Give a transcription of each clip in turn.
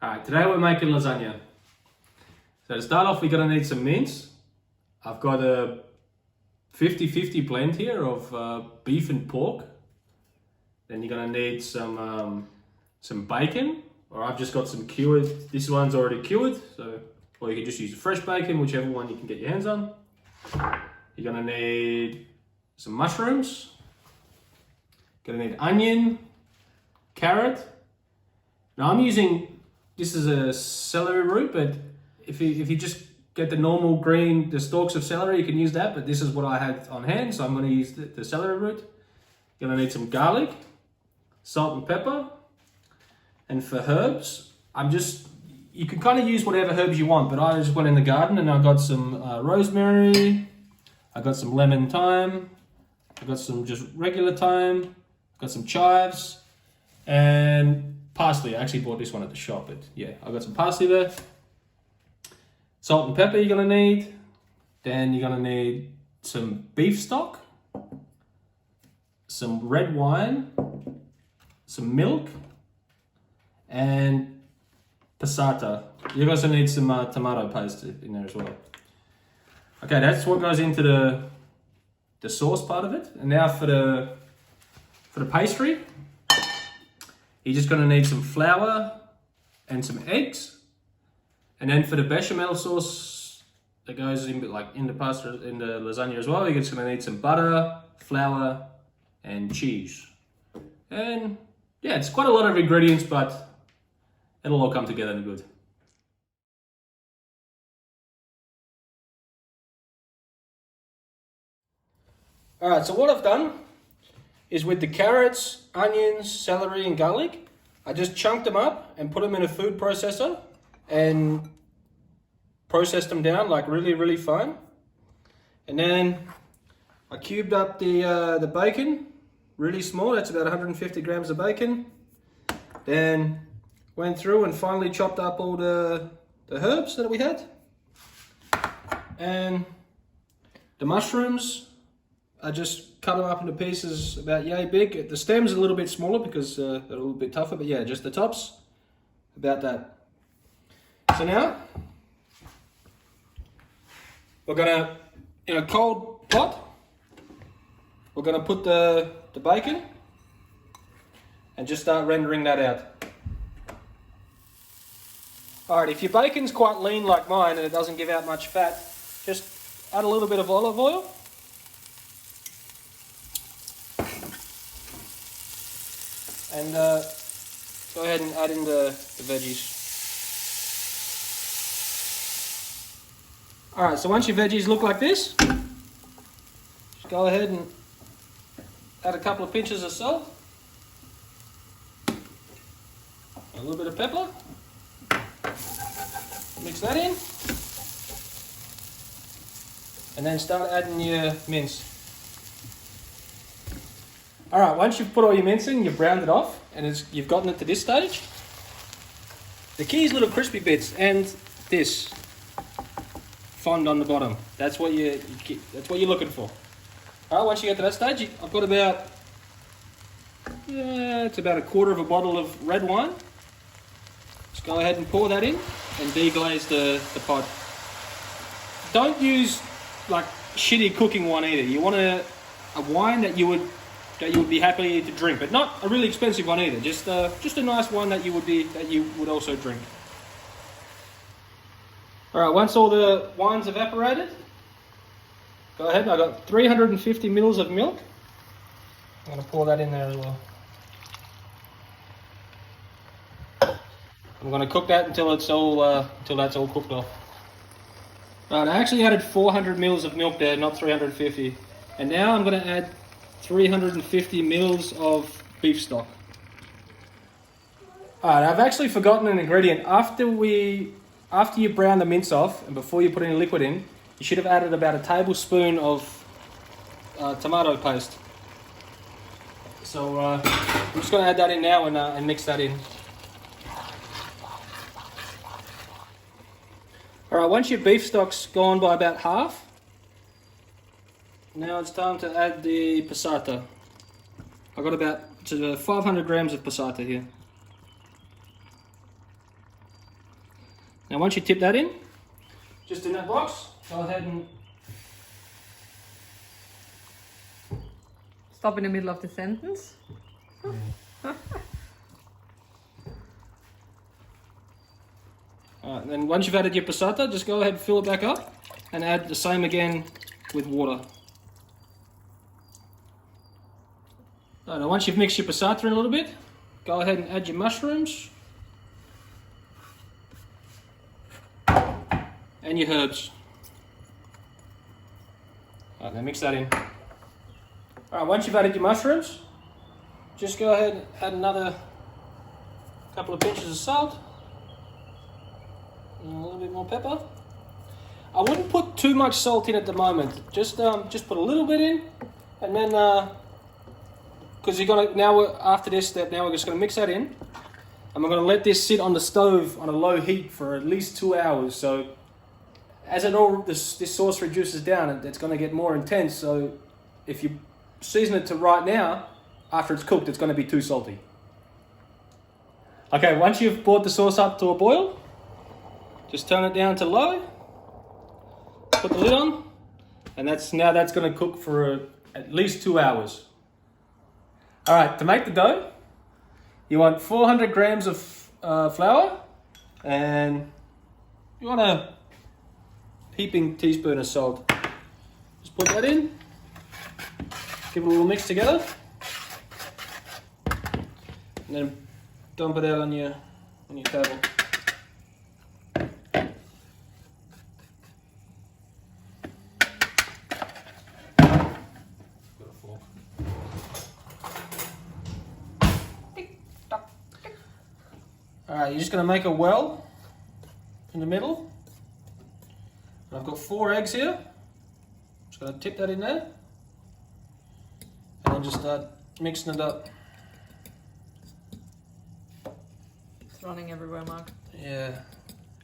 Alright, today we're making lasagna. So to start off, we're going to need some mince. I've got a 50-50 blend here of beef and pork. Then you're going to need some bacon, or I've just got some cured. This one's already cured, so or you can just use the fresh bacon, whichever one you can get your hands on. You're going to need some mushrooms. Going to need onion, carrot. Now I'm using, this is a celery root, but if you just get the normal green, the stalks of celery, you can use that, but this is what I had on hand, so I'm going to use the celery root. You're going to need some garlic, salt and pepper, and for herbs, you can kind of use whatever herbs you want, but I just went in the garden and I got some rosemary, I got some lemon thyme, I got some just regular thyme, got some chives, and parsley. I actually bought this one at the shop, but yeah, I got some parsley there. Salt and pepper you're gonna need. Then you're gonna need some beef stock, some red wine, some milk, and passata. You also need some tomato paste in there as well. Okay, that's what goes into the sauce part of it. And now for the pastry, you're just gonna need some flour and some eggs. And then for the bechamel sauce that goes in the pasta, in the lasagna as well, you're just gonna need some butter, flour, and cheese. And yeah, it's quite a lot of ingredients, but it'll all come together in good. All right, so what I've done is with the carrots, onions, celery, and garlic, I just chunked them up and put them in a food processor and processed them down like really, really fine. And then I cubed up the bacon, really small. That's about 150 grams of bacon. Then went through and finally chopped up all the herbs that we had. And the mushrooms, I just cut them up into pieces about yay big. The stem's a little bit smaller because they're a little bit tougher, but yeah, just the tops, about that. So now, we're gonna, in a cold pot, we're gonna put the bacon and just start rendering that out. Alright, if your bacon's quite lean like mine and it doesn't give out much fat, just add a little bit of olive oil. And go ahead and add in the veggies. Alright, so once your veggies look like this, just go ahead and add a couple of pinches of salt, a little bit of pepper, mix that in, and then start adding your mince. Alright, once you've put all your mince in, you've browned it off, and you've gotten it to this stage. The key is little crispy bits, and this fond on the bottom. That's what you're looking for. Alright, once you get to that stage, I've got about, it's about a quarter of a bottle of red wine. Just go ahead and pour that in, and deglaze the pot. Don't use like shitty cooking wine either. You want a wine that you would be happy to drink, but not a really expensive one either. Just a nice one that you would also drink. All right, once all the wine's evaporated, go ahead. I got 350 mils of milk. I'm going to pour that in there as well. I'm going to cook that until that's all cooked off. Right, I actually added 400 mils of milk there, not 350. And now I'm going to add 350 mils of beef stock. Alright, I've actually forgotten an ingredient. After you brown the mince off and before you put any liquid in, you should have added about a tablespoon of tomato paste. So I'm just going to add that in now and mix that in. Alright, once your beef stock's gone by about half, now it's time to add the passata. I've got about 500 grams of passata here. Now once you tip that in, just in that box, go ahead and... Stop in the middle of the sentence. Alright, then once you've added your passata, just go ahead and fill it back up and add the same again with water. Now once you've mixed your passata in a little bit, go ahead and add your mushrooms and your herbs. Alright, now mix that in. Alright, once you've added your mushrooms, just go ahead and add another couple of pinches of salt. And a little bit more pepper. I wouldn't put too much salt in at the moment. Just put a little bit in, and then because you're gonna after this step, now we're just gonna mix that in, and we're gonna let this sit on the stove on a low heat for at least 2 hours. So as this sauce reduces down, it's gonna get more intense. So if you season it to right now, after it's cooked, it's gonna be too salty. Okay, once you've brought the sauce up to a boil, just turn it down to low, put the lid on, and that's going to cook for at least 2 hours. All right, to make the dough, you want 400 grams of flour, and you want a heaping teaspoon of salt. Just put that in, give it a little mix together, and then dump it out on your table. Alright, you're just going to make a well in the middle. And I've got 4 eggs here. Just going to tip that in there. And then just start mixing it up. It's running everywhere, Mark. Yeah,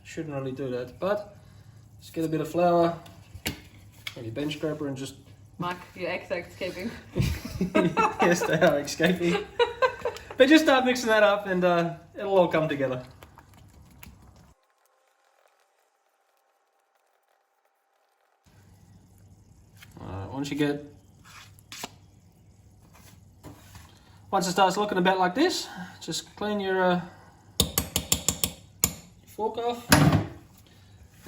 shouldn't really do that. But just get a bit of flour and your bench scraper and just... Mark, your eggs are escaping. Yes, they are escaping. But just start mixing that up and it'll all come together. Once it starts looking about like this, just clean your fork off. And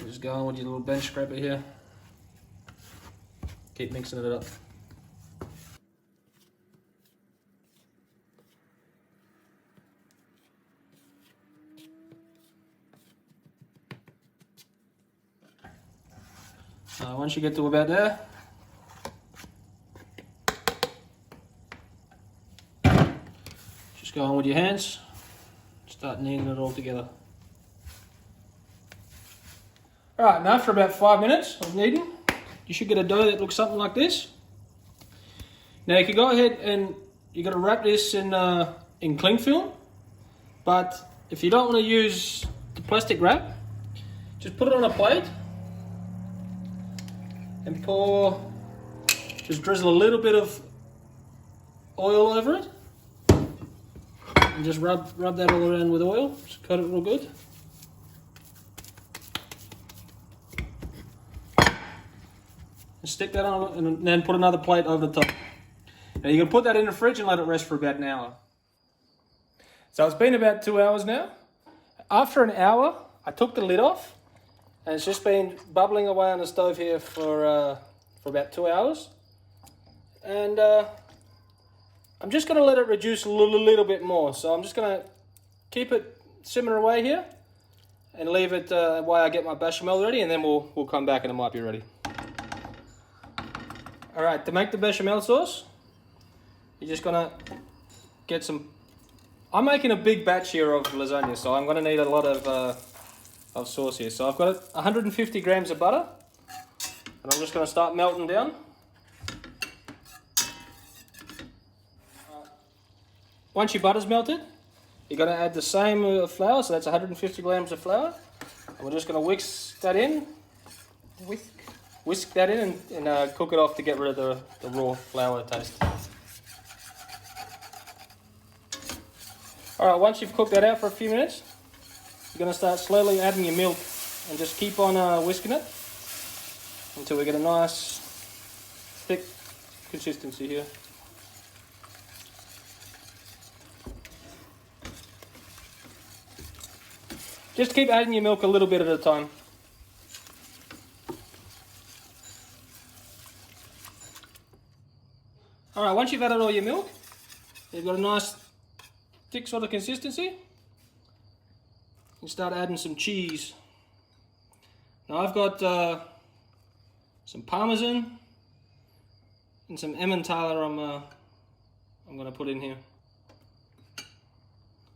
just go on with your little bench scraper here. Keep mixing it up. Once you get to about there, just go on with your hands, start kneading it all together. Alright, now after about 5 minutes of kneading, you should get a dough that looks something like this. Now you can go ahead and you've got to wrap this in cling film, but if you don't want to use the plastic wrap, just put it on a plate and just drizzle a little bit of oil over it and just rub that all around with oil, just cut it real good. And stick that on and then put another plate over the top. Now you can put that in the fridge and let it rest for about an hour. So it's been about 2 hours now. After an hour, I took the lid off. And it's just been bubbling away on the stove here for about 2 hours. And I'm just going to let it reduce a little bit more. So I'm just going to keep it simmering away here and leave it while I get my bechamel ready, and then we'll come back and it might be ready. Alright, to make the bechamel sauce, you're just going to get some... I'm making a big batch here of lasagna, so I'm going to need a lot of sauce here. So I've got 150 grams of butter, and I'm just going to start melting down. Once your butter's melted, you're going to add the same flour, so that's 150 grams of flour, and we're just going to whisk that in. Whisk that in and cook it off to get rid of the raw flour taste. Alright, once you've cooked that out for a few minutes, you're going to start slowly adding your milk and just keep on whisking it until we get a nice thick consistency here. Just keep adding your milk a little bit at a time. Alright, once you've added all your milk, you've got a nice thick sort of consistency, you start adding some cheese. Now I've got some Parmesan and some Emmentaler I'm going to put in here.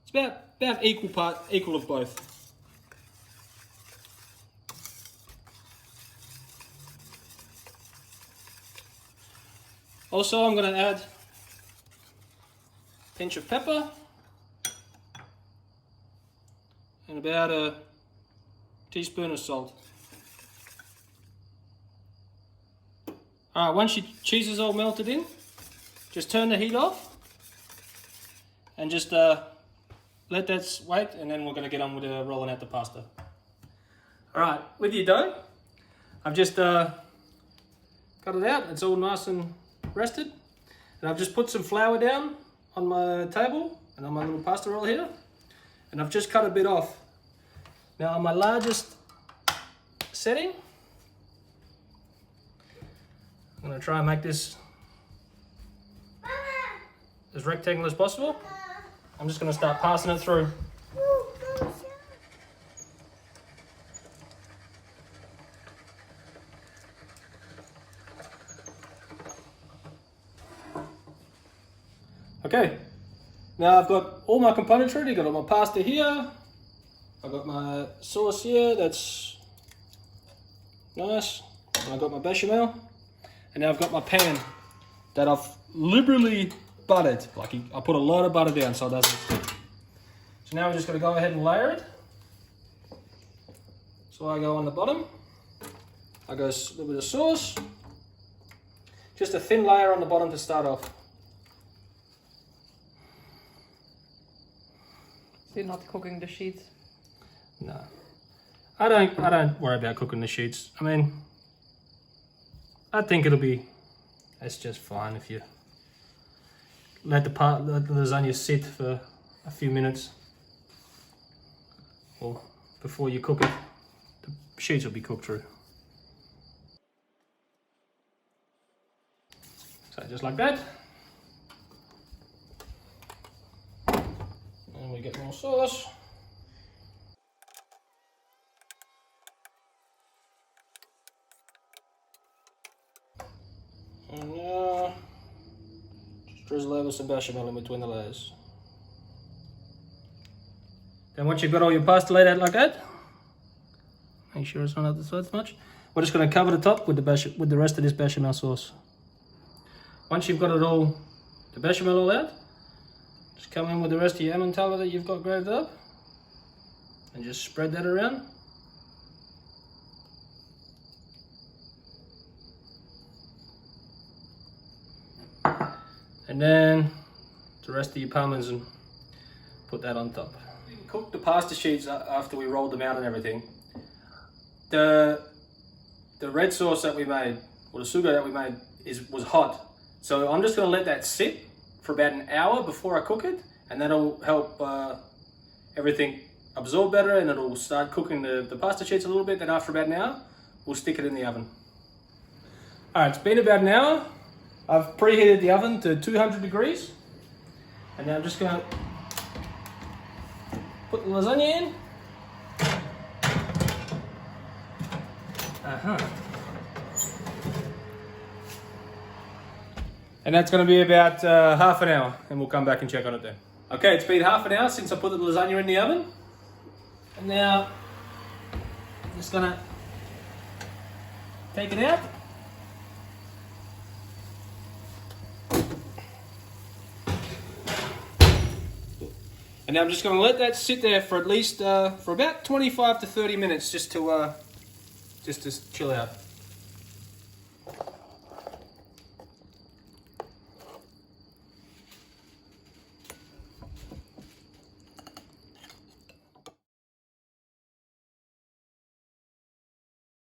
It's about equal of both. Also, I'm going to add a pinch of pepper and about a teaspoon of salt. Alright, once your cheese is all melted in, just turn the heat off and just let that wait, and then we're going to get on with rolling out the pasta. Alright, with your dough, I've just cut it out. It's all nice and rested, and I've just put some flour down on my table and on my little pasta roll here, and I've just cut a bit off. Now on my largest setting, I'm going to try and make this as rectangular as possible. I'm just going to start passing it through. Okay, now I've got all my components ready. I've got all my pasta here. I've got my sauce here, that's nice. And I've got my bechamel. And now I've got my pan that I've liberally buttered. Like I put a lot of butter down so it doesn't stick. So now we're just going to go ahead and layer it. So I go on the bottom. I go a little bit of sauce. Just a thin layer on the bottom to start off. So you're not cooking the sheets? No, I don't worry about cooking the sheets. I mean, I think it's just fine if you let the lasagna sit for a few minutes, or before you cook it, the sheets will be cooked through. So just like that. And we get more sauce. And now, just drizzle over some bechamel in between the layers. Then once you've got all your pasta laid out like that, make sure it's not up the sides much. We're just going to cover the top with the rest of this bechamel sauce. Once you've got it all, the bechamel all out, just come in with the rest of your Emmentaler that you've got graved up, and just spread that around. And then the rest of your Parmesan, put that on top. We cooked the pasta sheets after we rolled them out and everything. The red sauce that we made, or the sugo that we made, was hot. So I'm just going to let that sit for about an hour before I cook it, and that'll help everything absorb better, and it'll start cooking the pasta sheets a little bit. Then after about an hour, we'll stick it in the oven. Alright, it's been about an hour. I've preheated the oven to 200 degrees, and now I'm just going to put the lasagna in. And that's going to be about half an hour, and we'll come back and check on it then. Okay, it's been half an hour since I put the lasagna in the oven, and now I'm just going to take it out. And now I'm just going to let that sit there for at least for about 25 to 30 minutes, just to chill out.